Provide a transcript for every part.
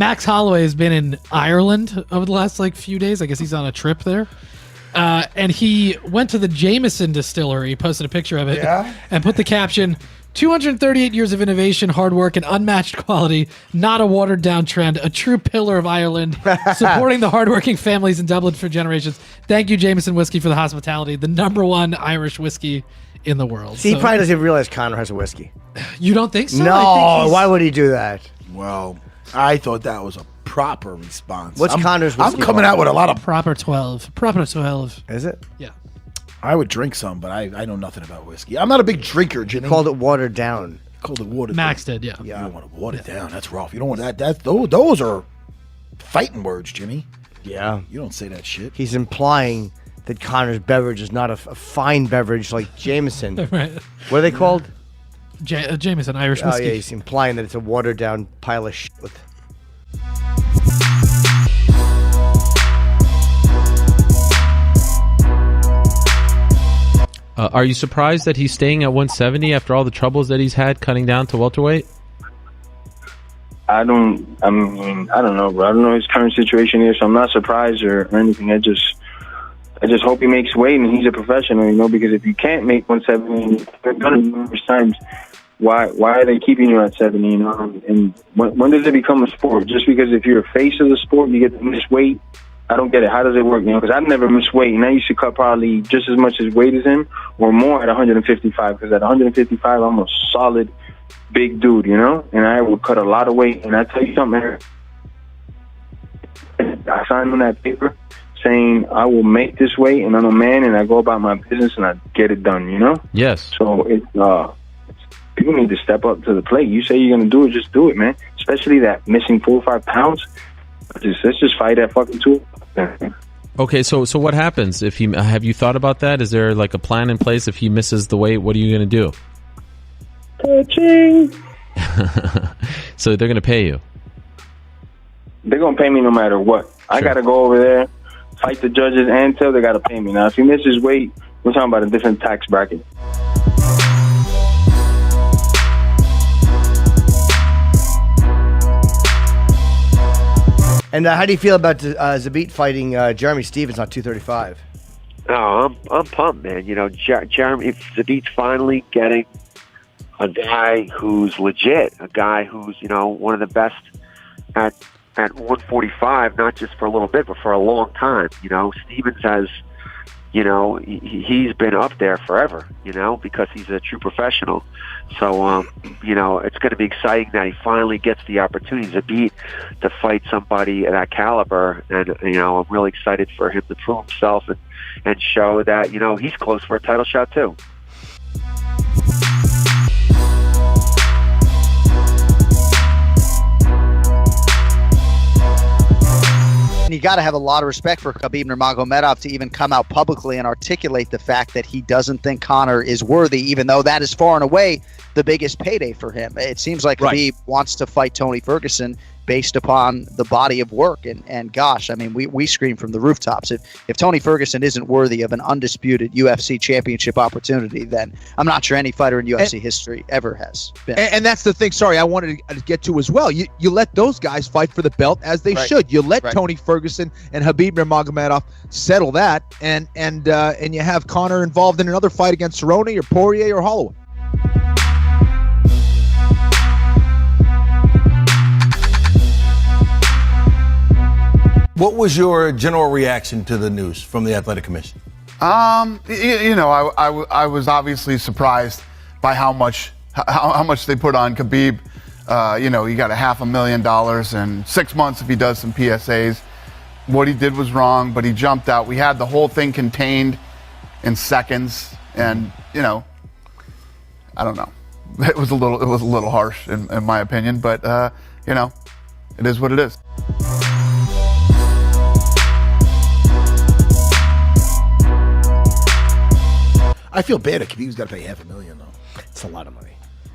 Max Holloway has been in Ireland over the last few days. I guess he's on a trip there. And he went to the Jameson distillery, posted a picture of it, and put the caption, 238 years of innovation, hard work, and unmatched quality, not a watered-down trend, a true pillar of Ireland, supporting the hardworking families in Dublin for generations. Thank you, Jameson Whiskey, for the hospitality, the #1 Irish whiskey in the world. See, he probably doesn't realize Conor has a whiskey. You don't think so? No, why would he do that? Well, I thought that was a proper response. What's Conor's whiskey? I'm coming out with a lot of... Proper 12. Proper 12. Is it? Yeah. I would drink some, but I know nothing about whiskey. I'm not a big drinker, Jimmy. Called it watered down. Called it watered Max down. did, yeah. You don't want to water it down. That's rough. You don't want that. Those are fighting words, Jimmy. Yeah. You don't say that shit. He's implying that Conor's beverage is not a fine beverage like Jameson. Right. What are they called? Jameson, Irish whiskey. Oh, yeah, he's implying that it's a watered down pile of shit with... Are you surprised that he's staying at 170 after all the troubles that he's had cutting down to welterweight? I don't know, bro. I don't know his current situation here, so I'm not surprised or anything. I just hope he makes weight and he's a professional, because if you can't make 170, they've done it numerous times. Why are they keeping you at 70, And when does it become a sport? Just because if you're a face of the sport, you get to miss weight? I don't get it. How does it work? Because I've never missed weight, and I used to cut probably just as much as weight as him or more at 155. Because at 155, I'm a solid big dude, and I would cut a lot of weight. And I tell you something, Eric, I signed on that paper saying I will make this weight, and I'm a man, and I go about my business and I get it done. Yes. So people need to step up to the plate. You say you're gonna do it, just do it, man. Especially that missing 4 or 5 pounds. Let's just fight that fucking tool. Okay, so what happens if he? Have you thought about that? Is there a plan in place if he misses the weight? What are you going to do? Touching. So they're going to pay you. They're going to pay me no matter what. Sure. I got to go over there, fight the judges, and tell they got to pay me. Now, if he misses weight, we're talking about a different tax bracket. And how do you feel about Zabit fighting Jeremy Stevens on 235? Oh, I'm pumped, man. Jeremy, if Zabit's finally getting a guy who's legit, a guy who's one of the best at 145, not just for a little bit, but for a long time. Stevens has, he's been up there forever. Because he's a true professional. So, it's going to be exciting that he finally gets the opportunity to fight somebody of that caliber. And, I'm really excited for him to prove himself and show that, he's close for a title shot too. You got to have a lot of respect for Khabib Nurmagomedov to even come out publicly and articulate the fact that he doesn't think Conor is worthy, even though that is far and away the biggest payday for him. It seems like Khabib wants to fight Tony Ferguson based upon the body of work. And gosh, I mean, we scream from the rooftops. If Tony Ferguson isn't worthy of an undisputed UFC championship opportunity, then I'm not sure any fighter in UFC history ever has been. And that's the thing, sorry, I wanted to get to as well. You let those guys fight for the belt as they should. You let Tony Ferguson and Khabib Nurmagomedov settle that, and you have Conor involved in another fight against Cerrone or Poirier or Holloway. What was your general reaction to the news from the Athletic Commission? I was obviously surprised by how much they put on Khabib. He got $500,000 in 6 months if he does some PSAs. What he did was wrong, but he jumped out. We had the whole thing contained in seconds, and I don't know. It was a little harsh in my opinion, but it is what it is. I feel bad at Khabib's got to pay $500,000 though. It's a lot of money.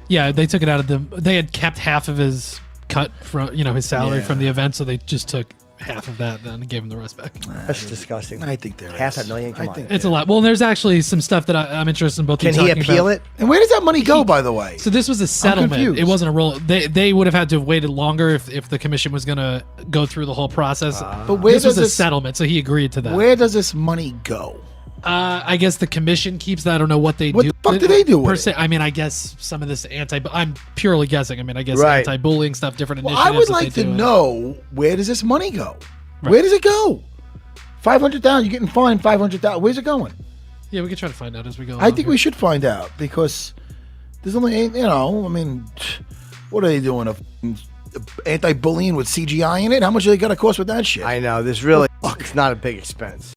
Yeah, they took it out of they had kept half of his cut from his salary from the event, so they just took half of that then and gave him the rest back. That's disgusting. I think there half is. a million. Come on. It's a lot. Well, there's actually some stuff that I'm interested in both. Can he appeal it? And where does that money go, by the way? So this was a settlement. confused. It wasn't a roll. They would have had to have waited longer if the commission was going to go through the whole process. But where this was does a settlement, so he agreed to that. Where does this money go? I guess the commission keeps that. I don't know what they do. What the fuck do they do with per it? se? I mean, I guess some of this I'm purely guessing. I mean, I guess Right. anti-bullying stuff, different Well, initiatives. I would that like they to do. know, where does this money go? Where does it go? 500,000. You're getting fined 500,000. Where's it going? Yeah, we could try to find out as we go. I think we should find out because there's only, I mean, what are they doing? Anti-bullying with CGI in it? How much are they going to cost with that shit? I know. This really, it's not a big expense.